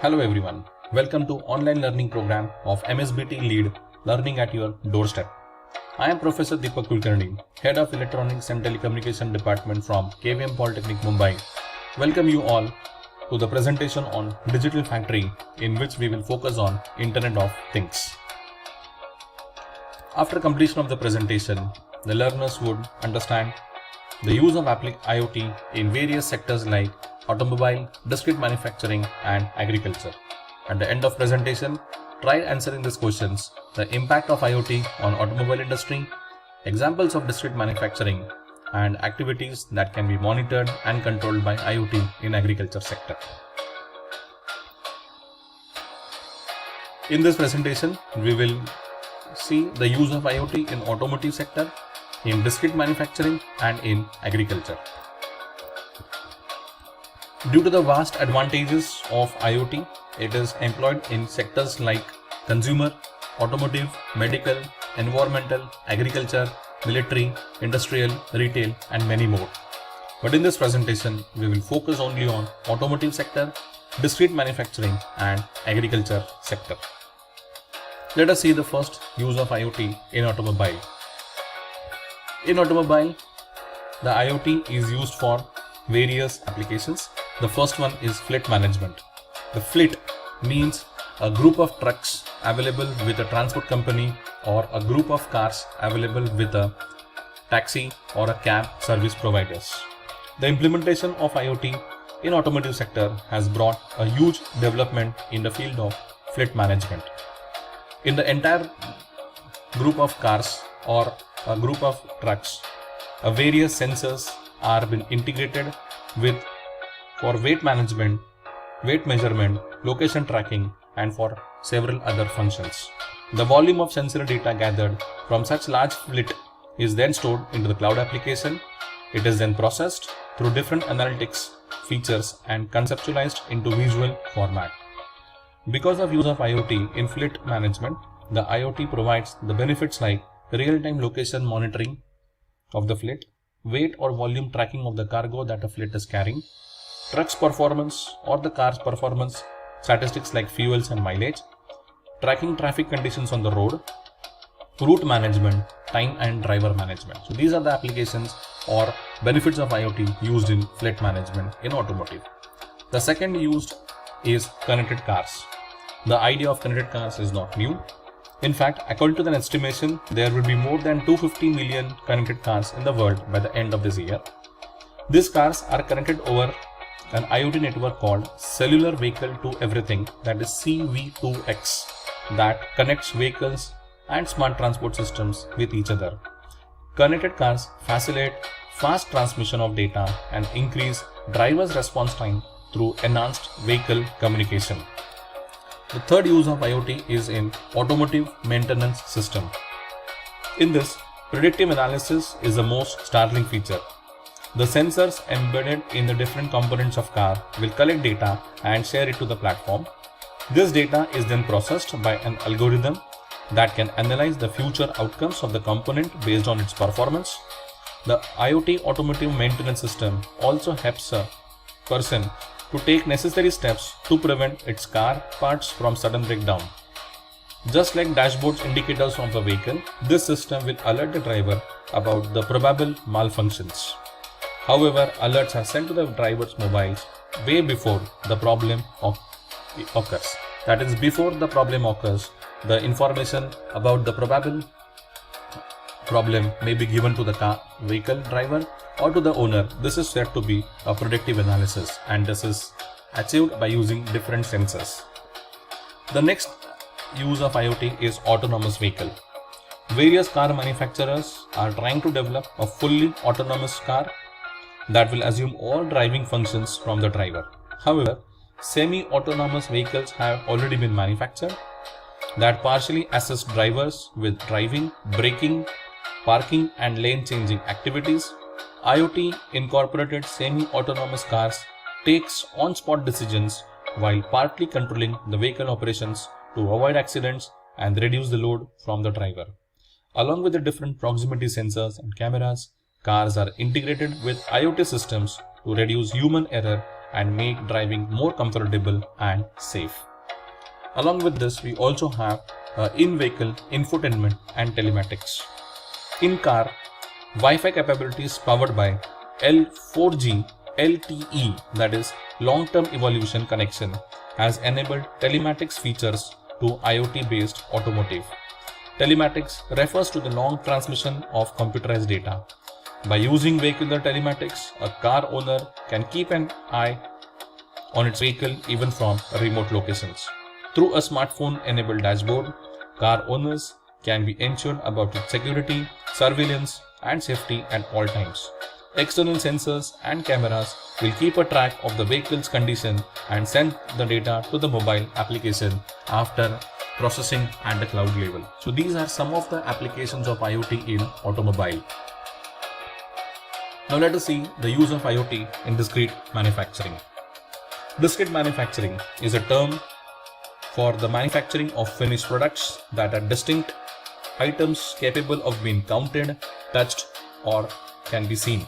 Hello everyone, welcome to online learning program of MSBT Lead Learning at Your Doorstep. I am Professor Deepak Kulkarni, Head of Electronics and Telecommunication Department from KVM Polytechnic Mumbai. Welcome you all to the presentation on Digital Factory, in which we will focus on Internet of Things. After completion of the presentation, the learners would understand the use of IoT in various sectors like automobile, discrete manufacturing, and agriculture. At the end of presentation, try answering these questions: the impact of IoT on automobile industry, examples of discrete manufacturing, and activities that can be monitored and controlled by IoT in agriculture sector. In this presentation, we will see the use of IoT in automotive sector, in discrete manufacturing, and in agriculture. Due to the vast advantages of IoT, it is employed in sectors like consumer, automotive, medical, environmental, agriculture, military, industrial, retail, and many more. But in this presentation, we will focus only on automotive sector, discrete manufacturing, and agriculture sector. Let us see the first use of IoT in automobile. In automobile, the IoT is used for various applications. The first one is fleet management. The fleet means a group of trucks available with a transport company or a group of cars available with a taxi or a cab service providers. The implementation of IoT in automotive sector has brought a huge development in the field of fleet management. In the entire group of cars or a group of trucks, various sensors are been integrated with for weight management, weight measurement, location tracking, and for several other functions. The volume of sensor data gathered from such large fleet is then stored into the cloud application. It is then processed through different analytics features and conceptualized into visual format. Because of use of IoT in fleet management, the IoT provides the benefits like real-time location monitoring of the fleet, weight or volume tracking of the cargo that a fleet is carrying, truck's performance or the car's performance statistics like fuels and mileage, tracking traffic conditions on the road, route management, time and driver management. So these are the applications or benefits of IoT used in fleet management in automotive. The second used is connected cars. The idea of connected cars is not new. In fact, according to an estimation, there will be more than 250 million connected cars in the world by the end of this year. These cars are connected over an IoT network called Cellular Vehicle to Everything, that is CV2X, that connects vehicles and smart transport systems with each other. Connected cars facilitate fast transmission of data and increase driver's response time through enhanced vehicle communication. The third use of IoT is in automotive maintenance system. In this, predictive analysis is the most startling feature. The sensors embedded in the different components of car will collect data and share it to the platform. This data is then processed by an algorithm that can analyze the future outcomes of the component based on its performance. The IoT automotive maintenance system also helps a person to take necessary steps to prevent its car parts from sudden breakdown. Just like dashboards indicators of a vehicle, this system will alert the driver about the probable malfunctions. However, alerts are sent to the driver's mobiles way before the problem occurs. That is, before the problem occurs, the information about the probable problem may be given to the vehicle driver or to the owner. This is said to be a predictive analysis, and this is achieved by using different sensors. The next use of IoT is autonomous vehicle. Various car manufacturers are trying to develop a fully autonomous car that will assume all driving functions from the driver. However, semi-autonomous vehicles have already been manufactured that partially assist drivers with driving, braking, parking, and lane changing activities. IoT incorporated semi-autonomous cars takes on-spot decisions while partly controlling the vehicle operations to avoid accidents and reduce the load from the driver. Along with the different proximity sensors and cameras, cars are integrated with IoT systems to reduce human error and make driving more comfortable and safe. Along with this, we also have in-vehicle infotainment and telematics. In-car, Wi-Fi capabilities powered by L4G LTE, that is long-term evolution connection, has enabled telematics features to IoT-based automotive. Telematics refers to the long transmission of computerized data. By using vehicular telematics, a car owner can keep an eye on its vehicle even from remote locations. Through a smartphone-enabled dashboard, car owners can be ensured about its security, surveillance, and safety at all times. External sensors and cameras will keep a track of the vehicle's condition and send the data to the mobile application after processing at the cloud level. So these are some of the applications of IoT in automobile. Now let us see the use of IoT in discrete manufacturing. Discrete manufacturing is a term for the manufacturing of finished products that are distinct items capable of being counted, touched, or can be seen.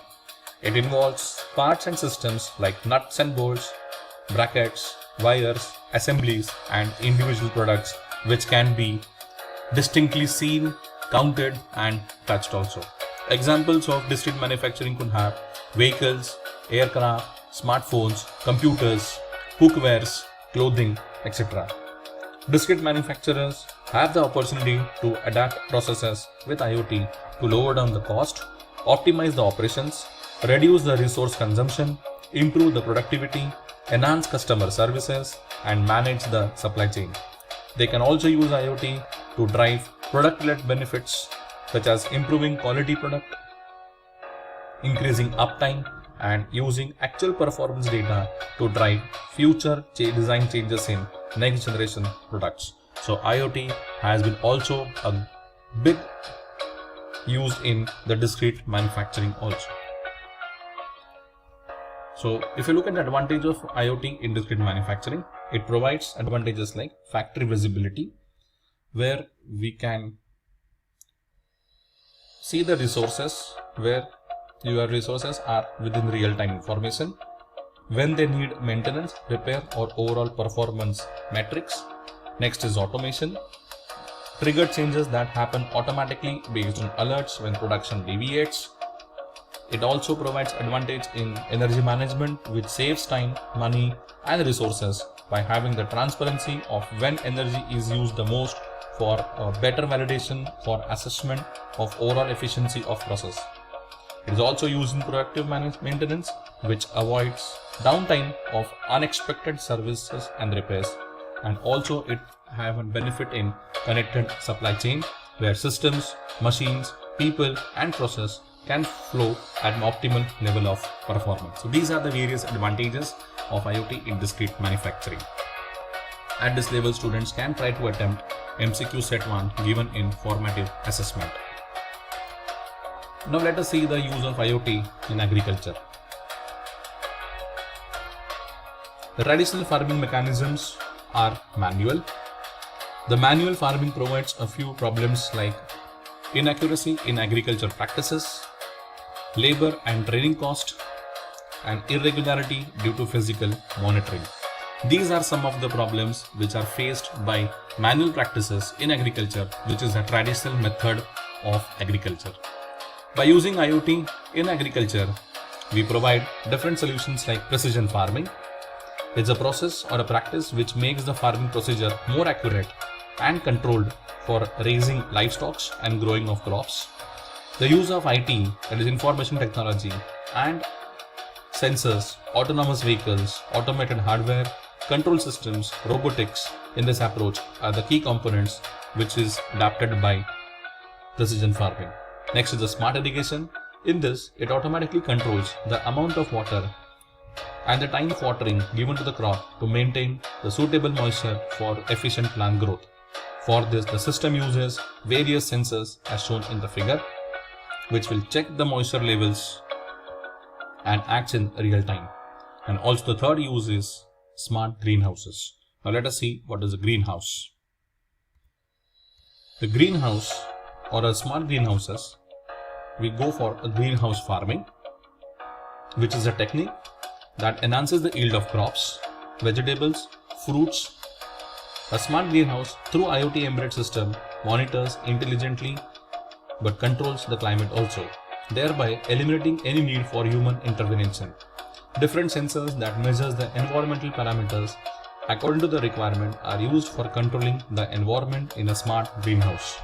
It involves parts and systems like nuts and bolts, brackets, wires, assemblies, and individual products which can be distinctly seen, counted, and touched also. Examples of discrete manufacturing could have vehicles, aircraft, smartphones, computers, cookwares, clothing, etc. Discrete manufacturers have the opportunity to adapt processes with IoT to lower down the cost, optimize the operations, reduce the resource consumption, improve the productivity, enhance customer services, and manage the supply chain. They can also use IoT to drive product-led benefits such as improving quality product, increasing uptime, and using actual performance data to drive future design changes in next generation products. So IoT has been also a big used in the discrete manufacturing also. So if you look at the advantage of IoT in discrete manufacturing, it provides advantages like factory visibility, where we can see the resources, where your resources are within real-time information, when they need maintenance, repair, or overall performance metrics. Next is automation, trigger changes that happen automatically based on alerts when production deviates. It also provides advantage in energy management, which saves time, money, and resources by having the transparency of when energy is used the most for a better validation for assessment of overall efficiency of process. It is also used in proactive maintenance, which avoids downtime of unexpected services and repairs. And also it have a benefit in connected supply chain, where systems, machines, people, and process can flow at an optimal level of performance. So these are the various advantages of IoT in discrete manufacturing. At this level, students can try to attempt MCQ Set 1 given in formative assessment. Now let us see the use of IoT in agriculture. The traditional farming mechanisms are manual. The manual farming provides a few problems like inaccuracy in agriculture practices, labor and training cost, and irregularity due to physical monitoring. These are some of the problems which are faced by manual practices in agriculture, which is a traditional method of agriculture. By using IoT in agriculture, we provide different solutions like precision farming. It's a process or a practice which makes the farming procedure more accurate and controlled for raising livestock and growing of crops. The use of IT, that is information technology, and sensors, autonomous vehicles, automated hardware, control systems, robotics in this approach are the key components which is adapted by precision farming. Next is the smart irrigation. In this, it automatically controls the amount of water and the time of watering given to the crop to maintain the suitable moisture for efficient plant growth. For this, the system uses various sensors as shown in the figure, which will check the moisture levels and acts in real time. And also the third use is smart greenhouses. Now let us see what is a greenhouse. The greenhouse or a smart greenhouses, we go for a greenhouse farming, which is a technique that enhances the yield of crops, vegetables, fruits. A smart greenhouse through IoT embedded system monitors intelligently but controls the climate also, thereby eliminating any need for human intervention. Different sensors that measures the environmental parameters according to the requirement are used for controlling the environment in a smart greenhouse.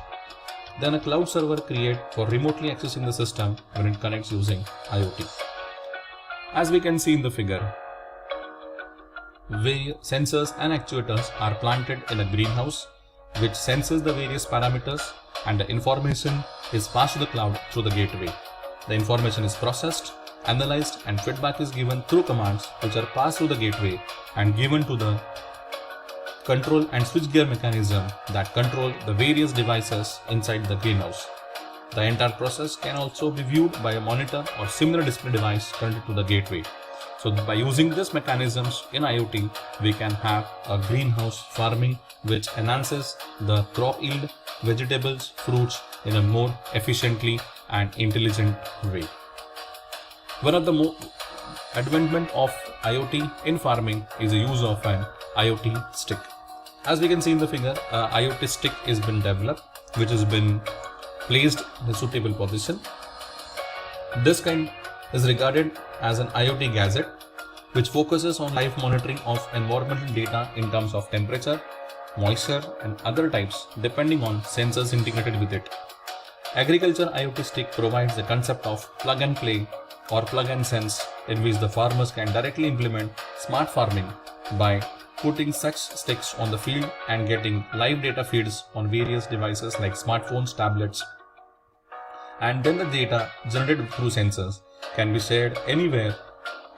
Then a cloud server created for remotely accessing the system when it connects using IoT. As we can see in the figure, sensors and actuators are planted in a greenhouse which senses the various parameters, and the information is passed to the cloud through the gateway. The information is processed, analyzed, and feedback is given through commands which are passed through the gateway and given to the control and switchgear mechanism that control the various devices inside the greenhouse. The entire process can also be viewed by a monitor or similar display device connected to the gateway. So by using these mechanisms in IoT, we can have a greenhouse farming which enhances the crop yield, vegetables, fruits in a more efficiently and intelligent way. One of the more advancement of IoT in farming is the use of an IoT stick. As we can see in the figure, IoT stick has been developed, which has been placed in a suitable position. This kind is regarded as an IoT gadget, which focuses on live monitoring of environmental data in terms of temperature, moisture, and other types depending on sensors integrated with it. Agriculture IoT stick provides the concept of plug and play or plug and sense, in which the farmers can directly implement smart farming by putting such sticks on the field and getting live data feeds on various devices like smartphones, tablets, and then the data generated through sensors can be shared anywhere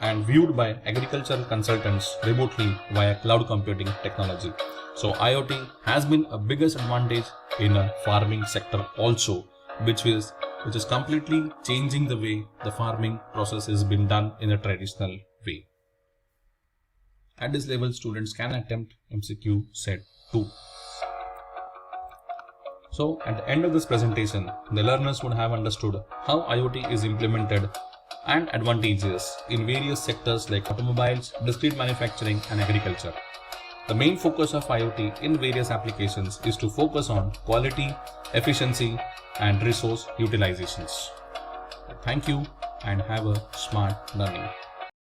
and viewed by agricultural consultants remotely via cloud computing technology. So IoT has been a biggest advantage in a farming sector also, which is completely changing the way the farming process is being done in a traditional way. At this level, students can attempt MCQ Set 2. So at the end of this presentation, the learners would have understood how IoT is implemented and advantages in various sectors like automobiles, discrete manufacturing, and agriculture. The main focus of IoT in various applications is to focus on quality, efficiency, and resource utilizations. Thank you and have a smart learning.